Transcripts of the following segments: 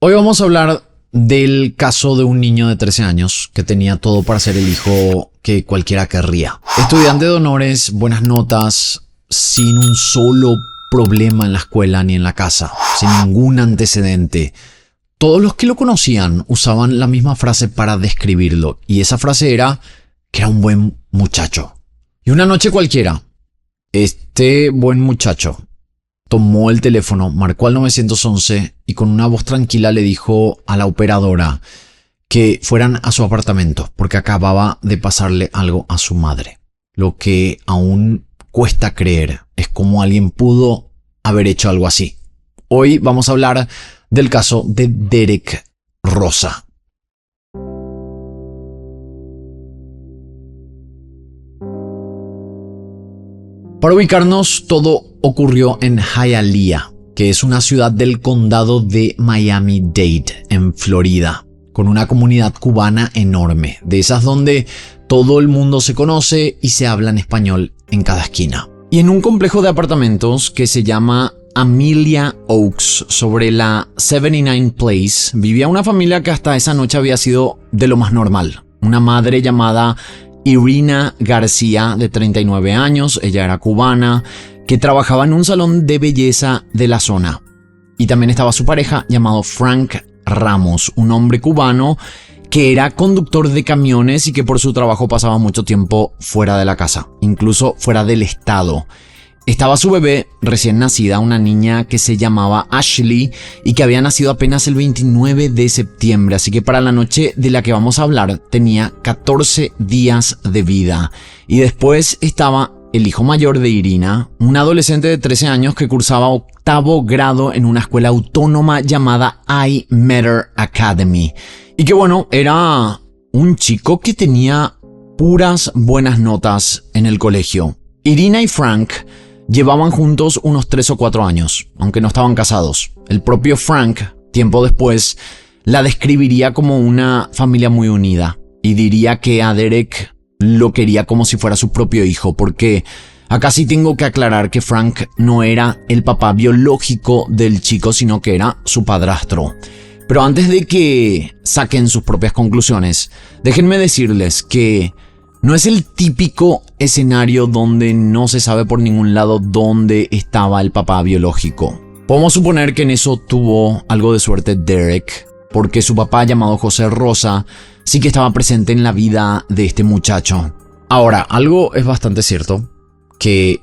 Hoy vamos a hablar del caso de un niño de 13 años que tenía todo para ser el hijo que cualquiera querría. Estudiante de honores, buenas notas, sin un solo problema en la escuela ni en la casa, sin ningún antecedente. Todos los que lo conocían usaban la misma frase para describirlo, y esa frase era que era un buen muchacho. Y una noche cualquiera, este buen muchacho tomó el teléfono, marcó al 911 y con una voz tranquila le dijo a la operadora que fueran a su apartamento porque acababa de pasarle algo a su madre. Lo que aún cuesta creer es cómo alguien pudo haber hecho algo así. Hoy vamos a hablar del caso de Derek Rosa. Para ubicarnos, todo ocurrió en Hialeah, que es una ciudad del condado de Miami-Dade, en Florida, con una comunidad cubana enorme, de esas donde todo el mundo se conoce y se habla en español en cada esquina. Y en un complejo de apartamentos que se llama Amelia Oaks, sobre la 79 Place, vivía una familia que hasta esa noche había sido de lo más normal. Una madre llamada Irina García, de 39 años, ella era cubana, que trabajaba en un salón de belleza de la zona. Y también estaba su pareja llamado Frank Ramos, un hombre cubano que era conductor de camiones y que por su trabajo pasaba mucho tiempo fuera de la casa, incluso fuera del estado. Estaba su bebé recién nacida, una niña que se llamaba Ashley y que había nacido apenas el 29 de septiembre, así que para la noche de la que vamos a hablar tenía 14 días de vida. Y después estaba el hijo mayor de Irina, un adolescente de 13 años que cursaba octavo grado en una escuela autónoma llamada I-Matter Academy. Y que bueno, era un chico que tenía puras buenas notas en el colegio. Irina y Frank llevaban juntos unos 3 o 4 años, aunque no estaban casados. El propio Frank, tiempo después, la describiría como una familia muy unida y diría que a Derek lo quería como si fuera su propio hijo, porque acá sí tengo que aclarar que Frank no era el papá biológico del chico, sino que era su padrastro. Pero antes de que saquen sus propias conclusiones, déjenme decirles que no es el típico escenario donde no se sabe por ningún lado dónde estaba el papá biológico. Podemos suponer que en eso tuvo algo de suerte Derek, porque su papá, llamado José Rosa, sí que estaba presente en la vida de este muchacho. Ahora, algo es bastante cierto, que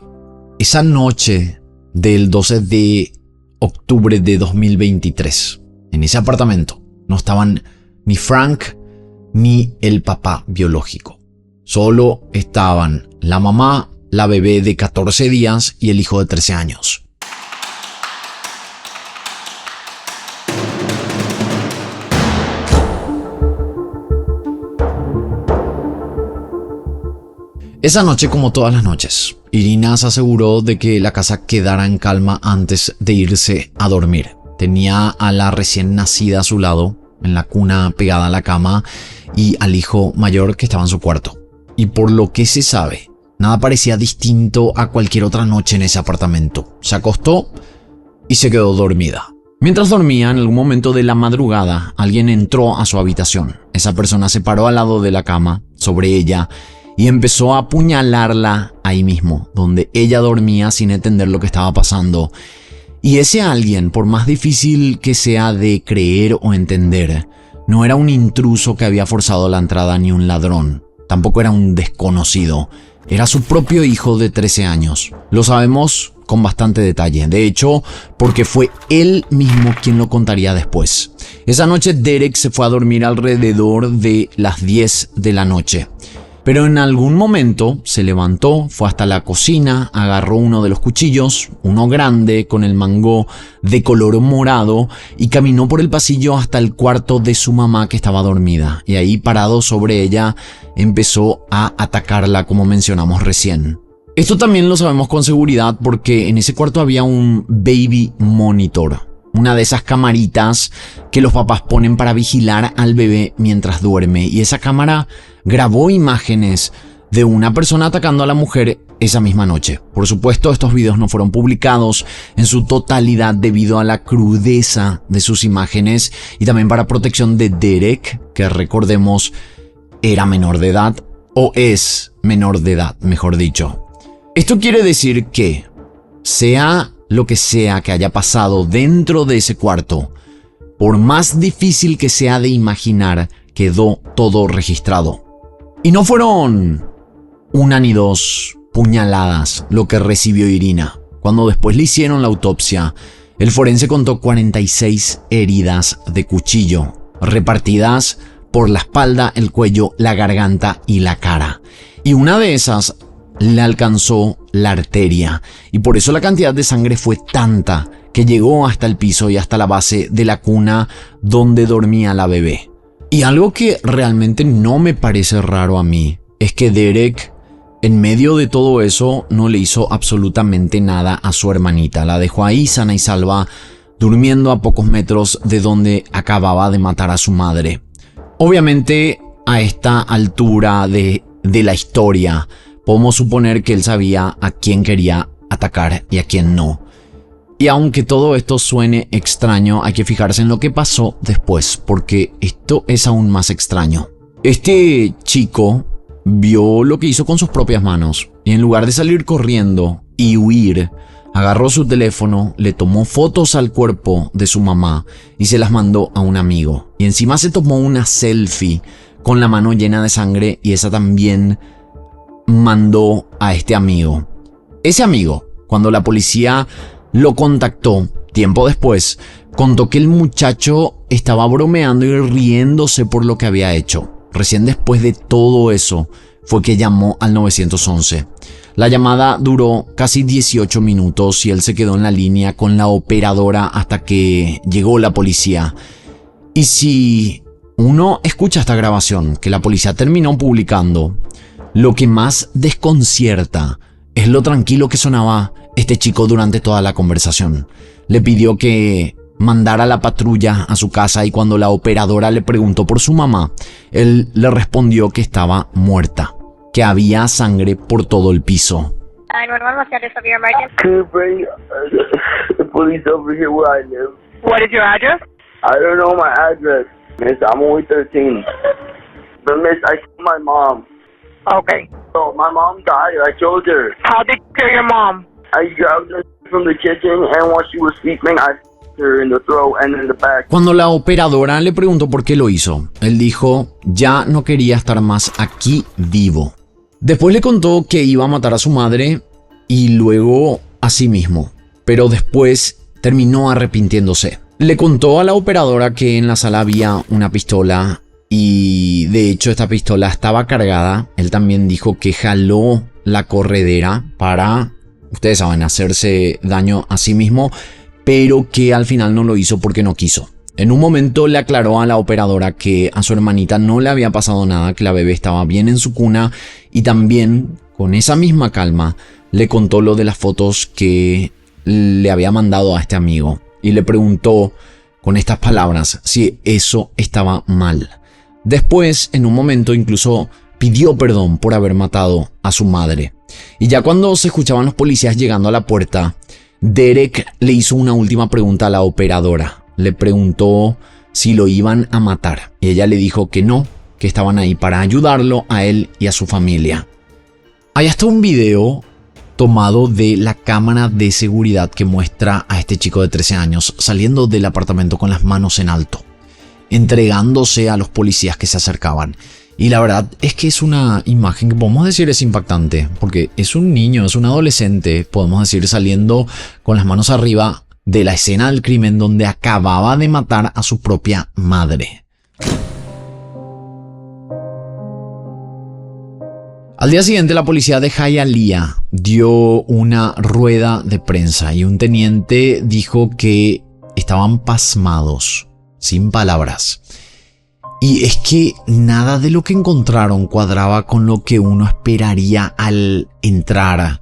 esa noche del 12 de octubre de 2023, en ese apartamento, no estaban ni Frank ni el papá biológico. Solo estaban la mamá, la bebé de 14 días y el hijo de 13 años. Esa noche, como todas las noches, Irina se aseguró de que la casa quedara en calma antes de irse a dormir. Tenía a la recién nacida a su lado, en la cuna pegada a la cama, y al hijo mayor que estaba en su cuarto. Y por lo que se sabe, nada parecía distinto a cualquier otra noche en ese apartamento. Se acostó y se quedó dormida. Mientras dormía, en algún momento de la madrugada, alguien entró a su habitación. Esa persona se paró al lado de la cama, sobre ella, y empezó a apuñalarla ahí mismo, donde ella dormía sin entender lo que estaba pasando. Y ese alguien, por más difícil que sea de creer o entender, no era un intruso que había forzado la entrada ni un ladrón. Tampoco era un desconocido, era su propio hijo de 13 años. Lo sabemos con bastante detalle, de hecho, porque fue él mismo quien lo contaría después. Esa noche Derek se fue a dormir alrededor de las 10 de la noche. Pero en algún momento se levantó, fue hasta la cocina, agarró uno de los cuchillos, uno grande con el mango de color morado, y caminó por el pasillo hasta el cuarto de su mamá que estaba dormida. Y ahí, parado sobre ella, empezó a atacarla, como mencionamos recién. Esto también lo sabemos con seguridad porque en ese cuarto había un baby monitor, una de esas camaritas que los papás ponen para vigilar al bebé mientras duerme, y esa cámara grabó imágenes de una persona atacando a la mujer esa misma noche. Por supuesto, estos videos no fueron publicados en su totalidad debido a la crudeza de sus imágenes y también para protección de Derek, que recordemos era menor de edad, o es menor de edad, mejor dicho. Esto quiere decir que, sea lo que sea que haya pasado dentro de ese cuarto, por más difícil que sea de imaginar, quedó todo registrado. Y no fueron una ni dos puñaladas lo que recibió Irina. Cuando después le hicieron la autopsia, el forense contó 46 heridas de cuchillo, repartidas por la espalda, el cuello, la garganta y la cara. Y una de esas le alcanzó la arteria, y por eso la cantidad de sangre fue tanta que llegó hasta el piso y hasta la base de la cuna donde dormía la bebé. Y algo que realmente no me parece raro a mí es que Derek, en medio de todo eso, no le hizo absolutamente nada a su hermanita. La dejó ahí sana y salva, durmiendo a pocos metros de donde acababa de matar a su madre. Obviamente, a esta altura de la historia, podemos suponer que él sabía a quién quería atacar y a quién no. Y aunque todo esto suene extraño, hay que fijarse en lo que pasó después, porque esto es aún más extraño. Este chico vio lo que hizo con sus propias manos, y en lugar de salir corriendo y huir, agarró su teléfono, le tomó fotos al cuerpo de su mamá y se las mandó a un amigo. Y encima se tomó una selfie con la mano llena de sangre y esa también mandó a este amigo. Ese amigo, cuando la policía lo contactó tiempo después, contó que el muchacho estaba bromeando y riéndose por lo que había hecho. Recién después de todo eso fue que llamó al 911. La llamada duró casi 18 minutos y él se quedó en la línea con la operadora hasta que llegó la policía. Y si uno escucha esta grabación que la policía terminó publicando, lo que más desconcierta es lo tranquilo que sonaba este chico durante toda la conversación. Le pidió que mandara la patrulla a su casa y cuando la operadora le preguntó por su mamá, él le respondió que estaba muerta, que había sangre por todo el piso. 911, what's the address of your emergency? Could bring the police over here where I live. What is your address? I don't know my address, miss. I'm only 13. But miss, I killed my mom. Okay. So my mom died. I killed her. How did you kill your mom? I grabbed her from the kitchen and while she was sleeping, I her in the throat and in the back. Cuando la operadora le preguntó por qué lo hizo, él dijo, ya no quería estar más aquí vivo. Después le contó que iba a matar a su madre y luego a sí mismo, pero después terminó arrepintiéndose. Le contó a la operadora que en la sala había una pistola y de hecho esta pistola estaba cargada. Él también dijo que jaló la corredera para, ustedes saben, hacerse daño a sí mismo, pero que al final no lo hizo porque no quiso. En un momento le aclaró a la operadora que a su hermanita no le había pasado nada, que la bebé estaba bien en su cuna y también con esa misma calma le contó lo de las fotos que le había mandado a este amigo y le preguntó con estas palabras si eso estaba mal. Después, en un momento, incluso pidió perdón por haber matado a su madre. Y ya cuando se escuchaban los policías llegando a la puerta, Derek le hizo una última pregunta a la operadora. Le preguntó si lo iban a matar y ella le dijo que no, que estaban ahí para ayudarlo a él y a su familia. Hay hasta un video tomado de la cámara de seguridad que muestra a este chico de 13 años saliendo del apartamento con las manos en alto, entregándose a los policías que se acercaban. Y la verdad es que es una imagen que podemos decir es impactante, porque es un niño, es un adolescente, podemos decir, saliendo con las manos arriba de la escena del crimen donde acababa de matar a su propia madre. Al día siguiente, la policía de Hialeah dio una rueda de prensa y un teniente dijo que estaban pasmados, sin palabras. Y es que nada de lo que encontraron cuadraba con lo que uno esperaría al entrar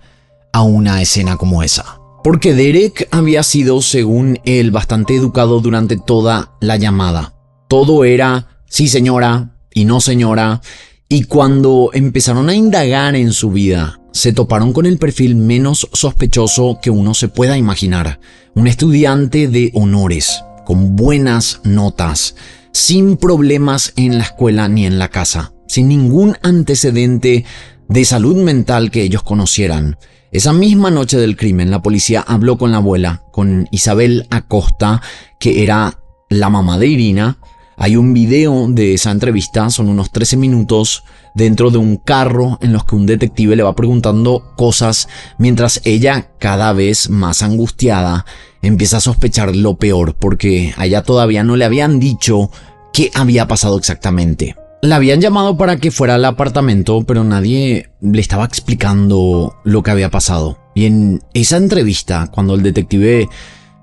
a una escena como esa. Porque Derek había sido, según él, bastante educado durante toda la llamada. Todo era sí señora y no señora. Y cuando empezaron a indagar en su vida, se toparon con el perfil menos sospechoso que uno se pueda imaginar. Un estudiante de honores, con buenas notas, sin problemas en la escuela ni en la casa, sin ningún antecedente de salud mental que ellos conocieran. Esa misma noche del crimen, la policía habló con la abuela, con Isabel Acosta, que era la mamá de Irina. Hay un video de esa entrevista, son unos 13 minutos dentro de un carro en los que un detective le va preguntando cosas mientras ella, cada vez más angustiada, empieza a sospechar lo peor porque a ella todavía no le habían dicho qué había pasado exactamente. La habían llamado para que fuera al apartamento, pero nadie le estaba explicando lo que había pasado. Y en esa entrevista, cuando el detective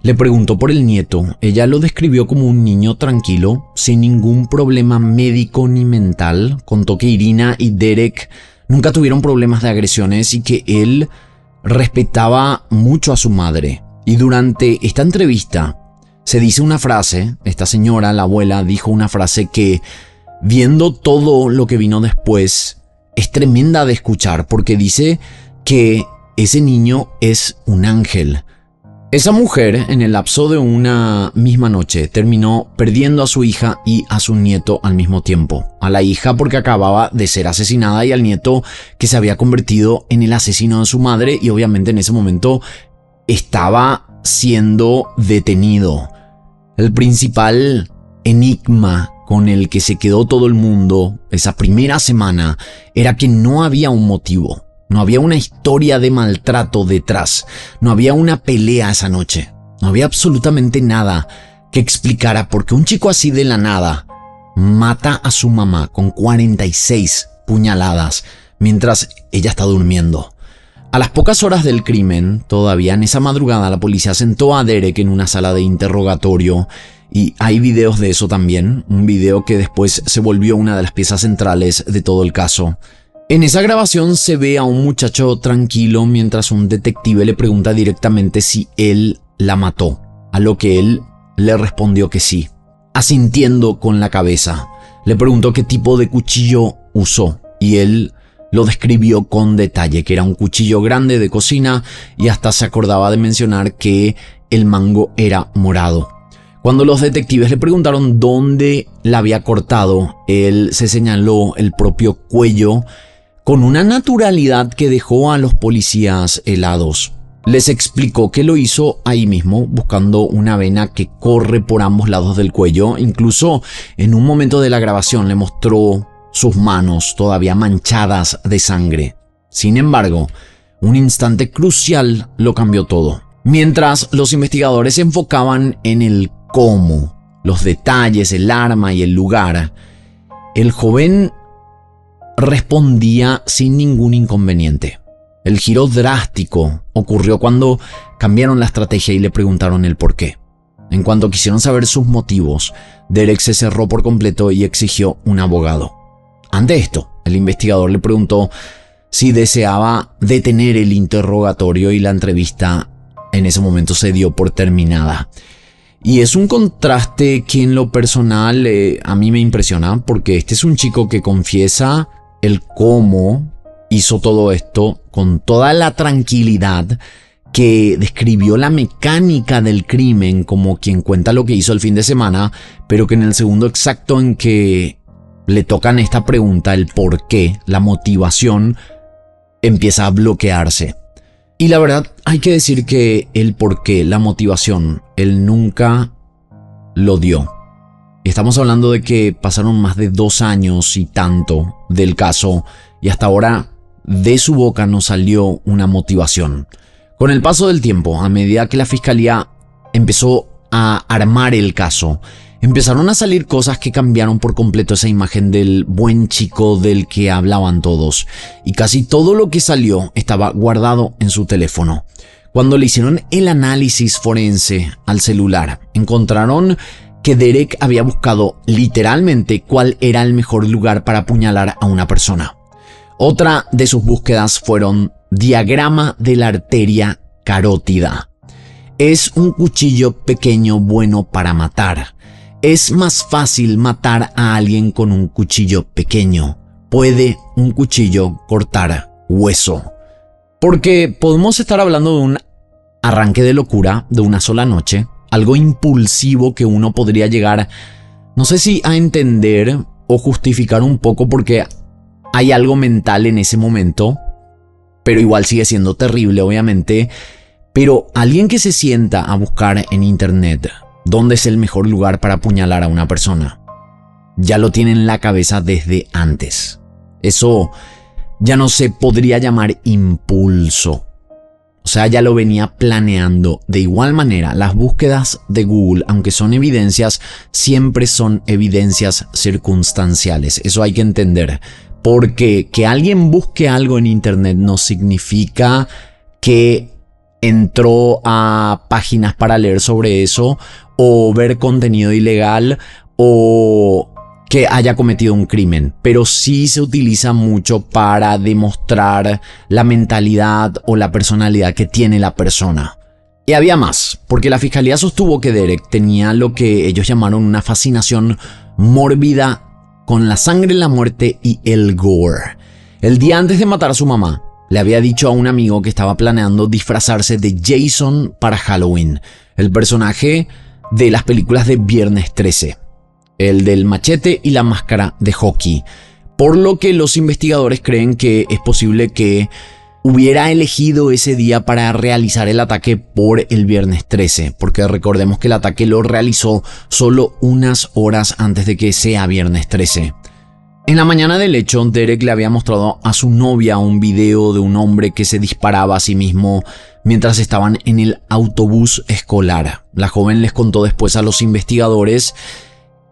le preguntó por el nieto, ella lo describió como un niño tranquilo, sin ningún problema médico ni mental. Contó que Irina y Derek nunca tuvieron problemas de agresiones y que él respetaba mucho a su madre. Y durante esta entrevista se dice una frase, esta señora, la abuela, dijo una frase que, viendo todo lo que vino después, es tremenda de escuchar, porque dice que ese niño es un ángel. Esa mujer, en el lapso de una misma noche, terminó perdiendo a su hija y a su nieto al mismo tiempo. A la hija porque acababa de ser asesinada y al nieto que se había convertido en el asesino de su madre y obviamente en ese momento estaba siendo detenido. El principal enigma con el que se quedó todo el mundo esa primera semana era que no había un motivo. No había una historia de maltrato detrás. No había una pelea esa noche. No había absolutamente nada que explicara por qué un chico así de la nada mata a su mamá con 46 puñaladas mientras ella está durmiendo. A las pocas horas del crimen, todavía en esa madrugada, la policía sentó a Derek en una sala de interrogatorio y hay videos de eso también. Un video que después se volvió una de las piezas centrales de todo el caso. En esa grabación se ve a un muchacho tranquilo mientras un detective le pregunta directamente si él la mató, a lo que él le respondió que sí, asintiendo con la cabeza. Le preguntó qué tipo de cuchillo usó y él lo describió con detalle, que era un cuchillo grande de cocina y hasta se acordaba de mencionar que el mango era morado. Cuando los detectives le preguntaron dónde la había cortado, él se señaló el propio cuello con una naturalidad que dejó a los policías helados. Les explicó que lo hizo ahí mismo, buscando una vena que corre por ambos lados del cuello. Incluso en un momento de la grabación le mostró sus manos todavía manchadas de sangre. Sin embargo, un instante crucial lo cambió todo. Mientras los investigadores se enfocaban en el cómo, los detalles, el arma y el lugar, el joven respondía sin ningún inconveniente. El giro drástico ocurrió cuando cambiaron la estrategia y le preguntaron el por qué. En cuanto quisieron saber sus motivos, Derek se cerró por completo y exigió un abogado. Ante esto, el investigador le preguntó si deseaba detener el interrogatorio y la entrevista en ese momento se dio por terminada. Y es un contraste que en lo personal a mí me impresiona, porque este es un chico que confiesa el cómo hizo todo esto con toda la tranquilidad, que describió la mecánica del crimen como quien cuenta lo que hizo el fin de semana, pero que en el segundo exacto en que le tocan esta pregunta, el por qué, la motivación, empieza a bloquearse. Y la verdad hay que decir que el por qué, la motivación, él nunca lo dio. Estamos hablando de que pasaron más de 2 años y tanto del caso y hasta ahora de su boca no salió una motivación. Con el paso del tiempo, a medida que la fiscalía empezó a armar el caso, empezaron a salir cosas que cambiaron por completo esa imagen del buen chico del que hablaban todos. Y casi todo lo que salió estaba guardado en su teléfono. Cuando le hicieron el análisis forense al celular, encontraron que Derek había buscado literalmente cuál era el mejor lugar para apuñalar a una persona. Otra de sus búsquedas fueron diagrama de la arteria carótida. Es un cuchillo pequeño bueno para matar. Es más fácil matar a alguien con un cuchillo pequeño, ¿puede un cuchillo cortar hueso? Porque podemos estar hablando de un arranque de locura de una sola noche, algo impulsivo que uno podría llegar, no sé si a entender o justificar un poco porque hay algo mental en ese momento, pero igual sigue siendo terrible, obviamente. Pero alguien que se sienta a buscar en internet dónde es el mejor lugar para apuñalar a una persona, ya lo tiene en la cabeza desde antes. Eso ya no se podría llamar impulso. O sea, ya lo venía planeando. De igual manera, las búsquedas de Google, aunque son evidencias, siempre son evidencias circunstanciales. Eso hay que entender. Porque que alguien busque algo en internet no significa que entró a páginas para leer sobre eso o ver contenido ilegal o que haya cometido un crimen, pero sí se utiliza mucho para demostrar la mentalidad o la personalidad que tiene la persona. Y había más, porque la fiscalía sostuvo que Derek tenía lo que ellos llamaron una fascinación mórbida con la sangre, la muerte y el gore. El día antes de matar a su mamá, le había dicho a un amigo que estaba planeando disfrazarse de Jason para Halloween, el personaje de las películas de Viernes 13. El del machete y la máscara de hockey, por lo que los investigadores creen que es posible que hubiera elegido ese día para realizar el ataque por el viernes 13, porque recordemos que el ataque lo realizó solo unas horas antes de que sea viernes 13. En la mañana del hecho, Derek le había mostrado a su novia un video de un hombre que se disparaba a sí mismo mientras estaban en el autobús escolar. La joven les contó después a los investigadores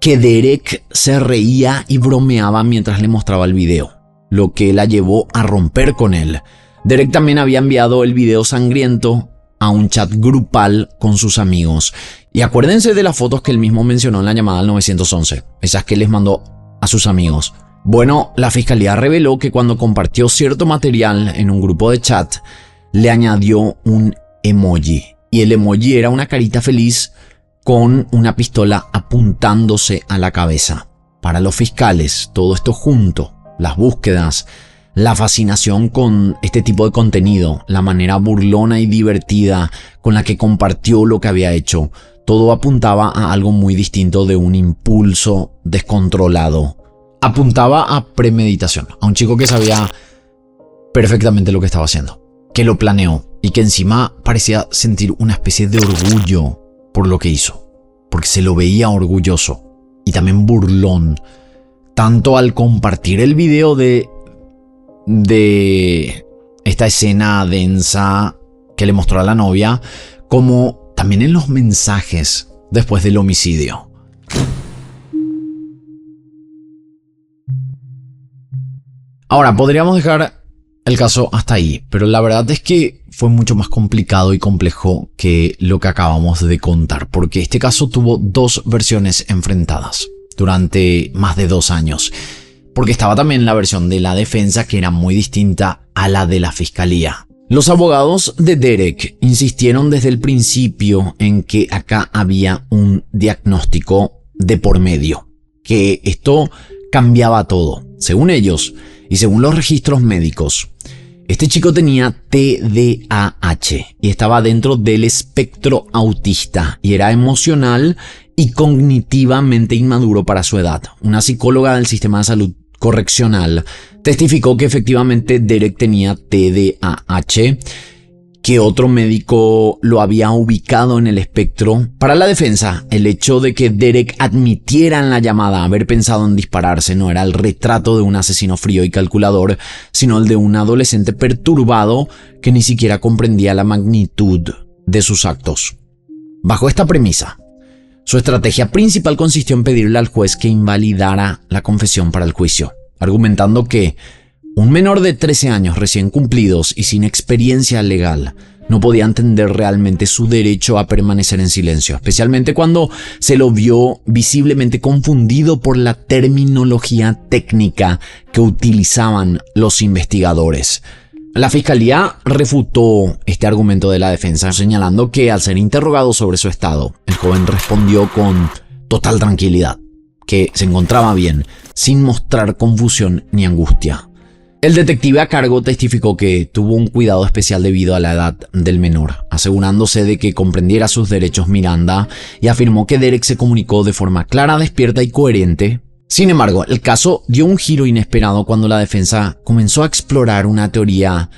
que Derek se reía y bromeaba mientras le mostraba el video, lo que la llevó a romper con él. Derek también había enviado el video sangriento a un chat grupal con sus amigos. Y acuérdense de las fotos que él mismo mencionó en la llamada al 911, esas que les mandó a sus amigos. Bueno, la fiscalía reveló que cuando compartió cierto material en un grupo de chat, le añadió un emoji. Y el emoji era una carita feliz con una pistola apuntándose a la cabeza. Para los fiscales, todo esto junto, las búsquedas, la fascinación con este tipo de contenido, la manera burlona y divertida con la que compartió lo que había hecho, todo apuntaba a algo muy distinto de un impulso descontrolado. Apuntaba a premeditación, a un chico que sabía perfectamente lo que estaba haciendo, que lo planeó y que encima parecía sentir una especie de orgullo por lo que hizo, porque se lo veía orgulloso y también burlón, tanto al compartir el video de esta escena densa que le mostró a la novia, como también en los mensajes después del homicidio. Ahora, podríamos dejar el caso hasta ahí, pero la verdad es que fue mucho más complicado y complejo que lo que acabamos de contar, porque este caso tuvo dos versiones enfrentadas durante más de 2 años, porque estaba también la versión de la defensa que era muy distinta a la de la fiscalía. Los abogados de Derek insistieron desde el principio en que acá había un diagnóstico de por medio, que esto cambiaba todo. Según ellos y según los registros médicos, este chico tenía TDAH y estaba dentro del espectro autista y era emocional y cognitivamente inmaduro para su edad. Una psicóloga del sistema de salud correccional testificó que efectivamente Derek tenía TDAH, que otro médico lo había ubicado en el espectro. Para la defensa, el hecho de que Derek admitiera en la llamada haber pensado en dispararse no era el retrato de un asesino frío y calculador, sino el de un adolescente perturbado que ni siquiera comprendía la magnitud de sus actos. Bajo esta premisa, su estrategia principal consistió en pedirle al juez que invalidara la confesión para el juicio, argumentando que un menor de 13 años recién cumplidos y sin experiencia legal no podía entender realmente su derecho a permanecer en silencio, especialmente cuando se lo vio visiblemente confundido por la terminología técnica que utilizaban los investigadores. La fiscalía refutó este argumento de la defensa, señalando que al ser interrogado sobre su estado, el joven respondió con total tranquilidad, que se encontraba bien, sin mostrar confusión ni angustia. El detective a cargo testificó que tuvo un cuidado especial debido a la edad del menor, asegurándose de que comprendiera sus derechos Miranda, y afirmó que Derek se comunicó de forma clara, despierta y coherente. Sin embargo, el caso dio un giro inesperado cuando la defensa comenzó a explorar una teoría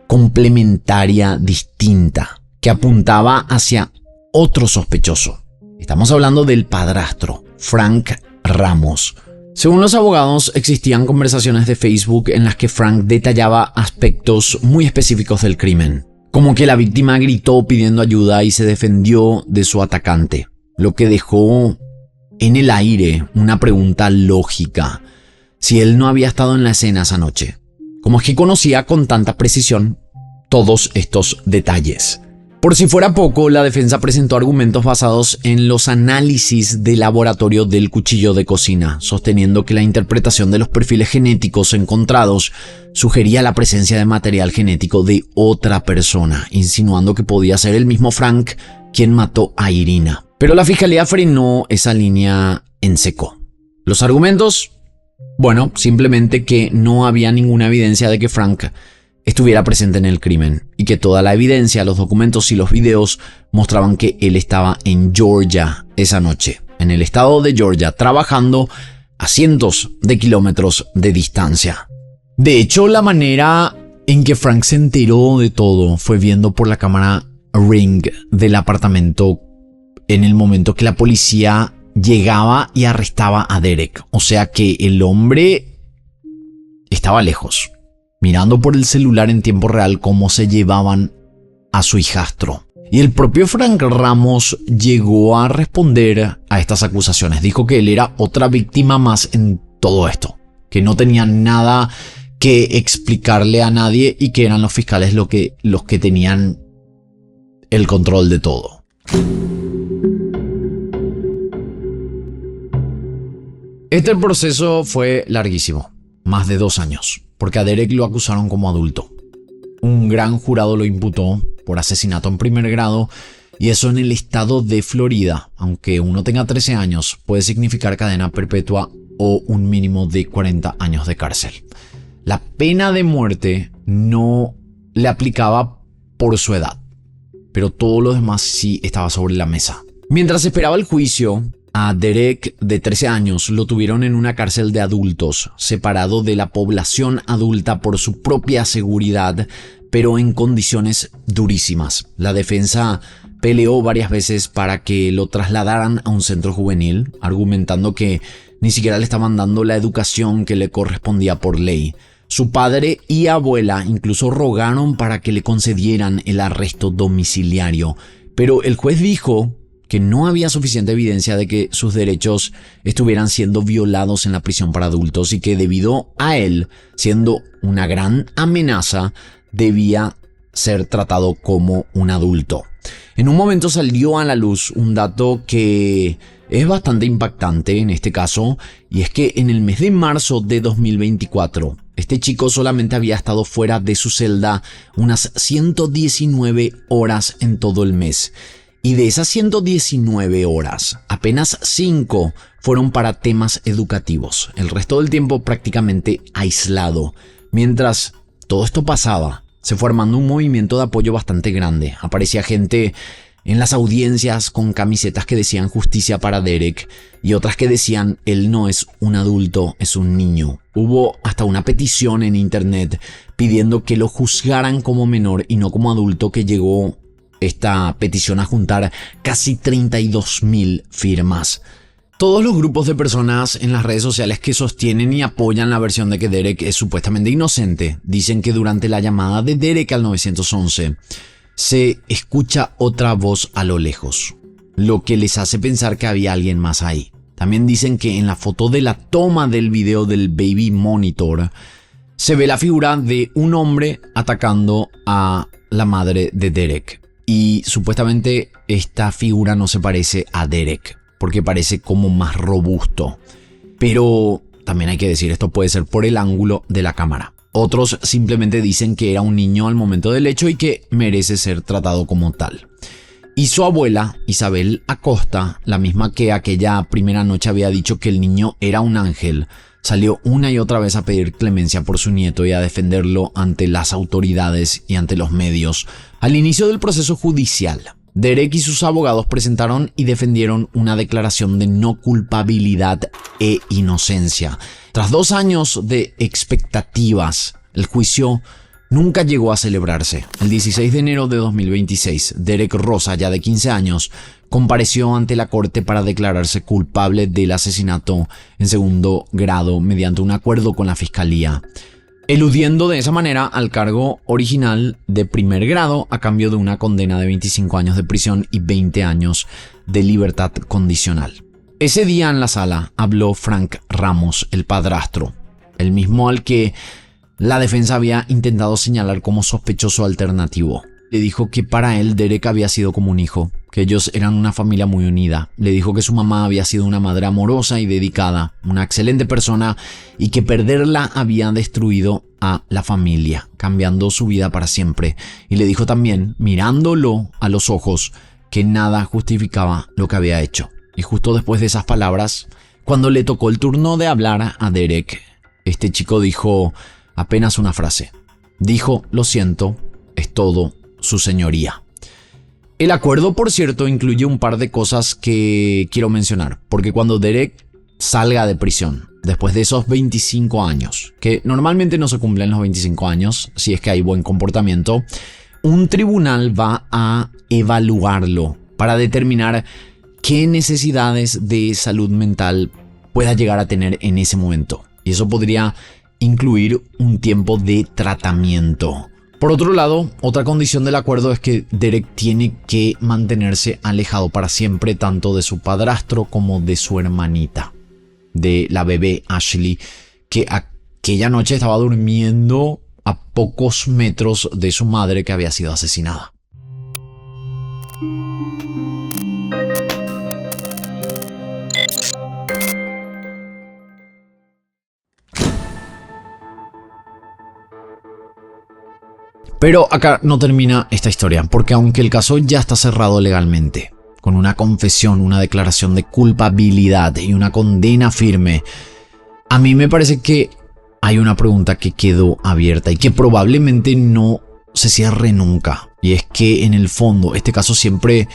complementaria distinta que apuntaba hacia otro sospechoso. Estamos hablando del padrastro, Frank Ramos. Según los abogados, existían conversaciones de Facebook en las que Frank detallaba aspectos muy específicos del crimen, como que la víctima gritó pidiendo ayuda y se defendió de su atacante, lo que dejó en el aire una pregunta lógica: si él no había estado en la escena esa noche, ¿cómo es que conocía con tanta precisión todos estos detalles? Por si fuera poco, la defensa presentó argumentos basados en los análisis de laboratorio del cuchillo de cocina, sosteniendo que la interpretación de los perfiles genéticos encontrados sugería la presencia de material genético de otra persona, insinuando que podía ser el mismo Frank quien mató a Irina. Pero la fiscalía frenó esa línea en seco. ¿Los argumentos? Bueno, simplemente que no había ninguna evidencia de que Frank estuviera presente en el crimen, y que toda la evidencia, los documentos y los videos mostraban que él estaba en Georgia esa noche, en el estado de Georgia, trabajando a cientos de kilómetros de distancia. De hecho, la manera en que Frank se enteró de todo fue viendo por la cámara Ring del apartamento en el momento que la policía llegaba y arrestaba a Derek. O sea que el hombre estaba lejos, mirando por el celular en tiempo real cómo se llevaban a su hijastro. Y el propio Frank Ramos llegó a responder a estas acusaciones. Dijo que él era otra víctima más en todo esto, que no tenía nada que explicarle a nadie y que eran los fiscales los que tenían el control de todo. Este proceso fue larguísimo, más de 2 años, porque a Derek lo acusaron como adulto. Un gran jurado lo imputó por asesinato en primer grado, y eso en el estado de Florida, aunque uno tenga 13 años, puede significar cadena perpetua o un mínimo de 40 años de cárcel. La pena de muerte no le aplicaba por su edad, pero todo lo demás sí estaba sobre la mesa. Mientras esperaba el juicio, a Derek, de 13 años, lo tuvieron en una cárcel de adultos, separado de la población adulta por su propia seguridad, pero en condiciones durísimas. La defensa peleó varias veces para que lo trasladaran a un centro juvenil, argumentando que ni siquiera le estaban dando la educación que le correspondía por ley. Su padre y abuela incluso rogaron para que le concedieran el arresto domiciliario, pero el juez dijo que no había suficiente evidencia de que sus derechos estuvieran siendo violados en la prisión para adultos y que debido a él, siendo una gran amenaza, debía ser tratado como un adulto. En un momento salió a la luz un dato que es bastante impactante en este caso, y es que en el mes de marzo de 2024, este chico solamente había estado fuera de su celda unas 119 horas en todo el mes. Y de esas 119 horas, apenas 5 fueron para temas educativos. El resto del tiempo prácticamente aislado. Mientras todo esto pasaba, se fue armando un movimiento de apoyo bastante grande. Aparecía gente en las audiencias con camisetas que decían justicia para Derek y otras que decían él no es un adulto, es un niño. Hubo hasta una petición en internet pidiendo que lo juzgaran como menor y no como adulto, que llegó esta petición a juntar casi 32,000 firmas. Todos los grupos de personas en las redes sociales que sostienen y apoyan la versión de que Derek es supuestamente inocente dicen que durante la llamada de Derek al 911 se escucha otra voz a lo lejos, lo que les hace pensar que había alguien más ahí. También dicen que en la foto de la toma del video del baby monitor se ve la figura de un hombre atacando a la madre de Derek. Y supuestamente esta figura no se parece a Derek, porque parece como más robusto. Pero también hay que decir, esto puede ser por el ángulo de la cámara. Otros simplemente dicen que era un niño al momento del hecho y que merece ser tratado como tal. Y su abuela, Isabel Acosta, la misma que aquella primera noche había dicho que el niño era un ángel, salió una y otra vez a pedir clemencia por su nieto y a defenderlo ante las autoridades y ante los medios. Al inicio del proceso judicial, Derek y sus abogados presentaron y defendieron una declaración de no culpabilidad e inocencia. Tras 2 años de expectativas, el juicio nunca llegó a celebrarse. El 16 de enero de 2026, Derek Rosa, ya de 15 años, compareció ante la corte para declararse culpable del asesinato en segundo grado mediante un acuerdo con la fiscalía, eludiendo de esa manera al cargo original de primer grado a cambio de una condena de 25 años de prisión y 20 años de libertad condicional. Ese día en la sala habló Frank Ramos, el padrastro, el mismo al que la defensa había intentado señalar como sospechoso alternativo. Le dijo que para él Derek había sido como un hijo, que ellos eran una familia muy unida. Le dijo que su mamá había sido una madre amorosa y dedicada, una excelente persona, y que perderla había destruido a la familia, cambiando su vida para siempre. Y le dijo también, mirándolo a los ojos, que nada justificaba lo que había hecho. Y justo después de esas palabras, cuando le tocó el turno de hablar a Derek, este chico dijo apenas una frase. Dijo, lo siento, es todo, su señoría. El acuerdo, por cierto, incluye un par de cosas que quiero mencionar, porque cuando Derek salga de prisión, después de esos 25 años, que normalmente no se cumplen los 25 años, si es que hay buen comportamiento, un tribunal va a evaluarlo para determinar qué necesidades de salud mental pueda llegar a tener en ese momento. Y eso podría incluir un tiempo de tratamiento. Por otro lado, otra condición del acuerdo es que Derek tiene que mantenerse alejado para siempre tanto de su padrastro como de su hermanita, de la bebé Ashley, que aquella noche estaba durmiendo a pocos metros de su madre que había sido asesinada. Pero acá no termina esta historia, porque aunque el caso ya está cerrado legalmente, con una confesión, una declaración de culpabilidad y una condena firme, a mí me parece que hay una pregunta que quedó abierta y que probablemente no se cierre nunca. Y es que en el fondo este caso siempre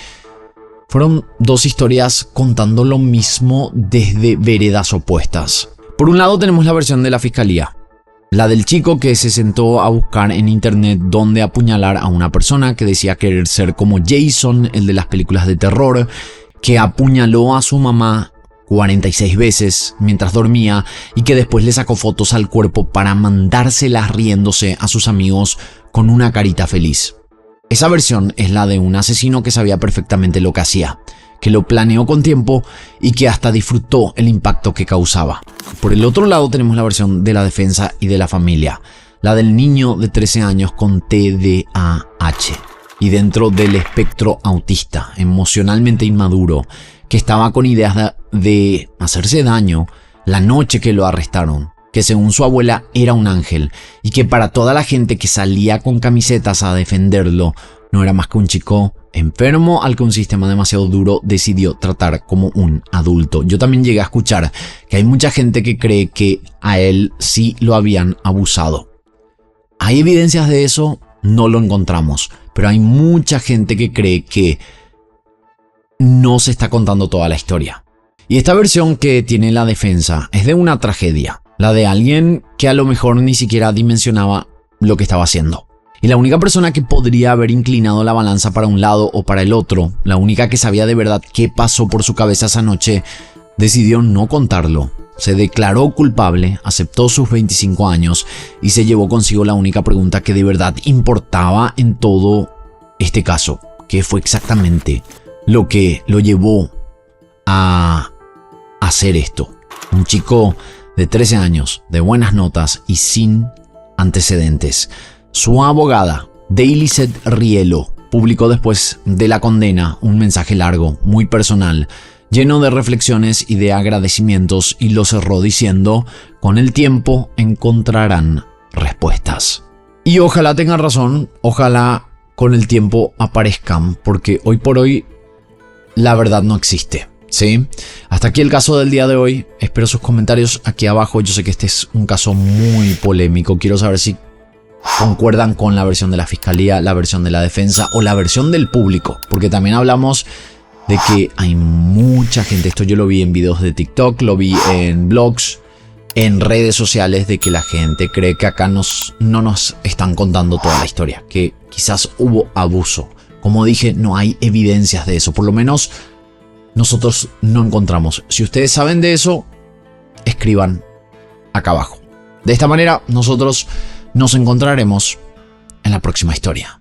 fueron 2 historias contando lo mismo desde veredas opuestas. Por un lado tenemos la versión de la fiscalía, la del chico que se sentó a buscar en internet dónde apuñalar a una persona que decía querer ser como Jason, el de las películas de terror, que apuñaló a su mamá 46 veces mientras dormía y que después le sacó fotos al cuerpo para mandárselas riéndose a sus amigos con una carita feliz. Esa versión es la de un asesino que sabía perfectamente lo que hacía, que lo planeó con tiempo y que hasta disfrutó el impacto que causaba. Por el otro lado tenemos la versión de la defensa y de la familia, la del niño de 13 años con TDAH y dentro del espectro autista, emocionalmente inmaduro, que estaba con ideas de hacerse daño la noche que lo arrestaron, que según su abuela era un ángel y que para toda la gente que salía con camisetas a defenderlo no era más que un chico enfermo al que un sistema demasiado duro decidió tratar como un adulto. Yo también llegué a escuchar que hay mucha gente que cree que a él sí lo habían abusado. ¿Hay evidencias de eso? No lo encontramos, pero hay mucha gente que cree que no se está contando toda la historia. Y esta versión que tiene la defensa es de una tragedia, la de alguien que a lo mejor ni siquiera dimensionaba lo que estaba haciendo. Y la única persona que podría haber inclinado la balanza para un lado o para el otro, la única que sabía de verdad qué pasó por su cabeza esa noche, decidió no contarlo. Se declaró culpable, aceptó sus 25 años y se llevó consigo la única pregunta que de verdad importaba en todo este caso. ¿Qué fue exactamente lo que lo llevó a hacer esto? Un chico de 13 años, de buenas notas y sin antecedentes. Su abogada, Dailyset Rielo, publicó después de la condena un mensaje largo, muy personal, lleno de reflexiones y de agradecimientos, y lo cerró diciendo: con el tiempo encontrarán respuestas. Y ojalá tengan razón, ojalá con el tiempo aparezcan, porque hoy por hoy la verdad no existe. ¿Sí? Hasta aquí el caso del día de hoy. Espero sus comentarios aquí abajo. Yo sé que este es un caso muy polémico. Quiero saber si concuerdan con la versión de la fiscalía, la versión de la defensa o la versión del público. Porque también hablamos de que hay mucha gente, esto yo lo vi en videos de TikTok, lo vi en blogs, en redes sociales, de que la gente cree que acá no nos están contando toda la historia, que quizás hubo abuso. Como dije, no hay evidencias de eso, por lo menos nosotros no encontramos. Si ustedes saben de eso, escriban acá abajo. De esta manera nosotros nos encontraremos en la próxima historia.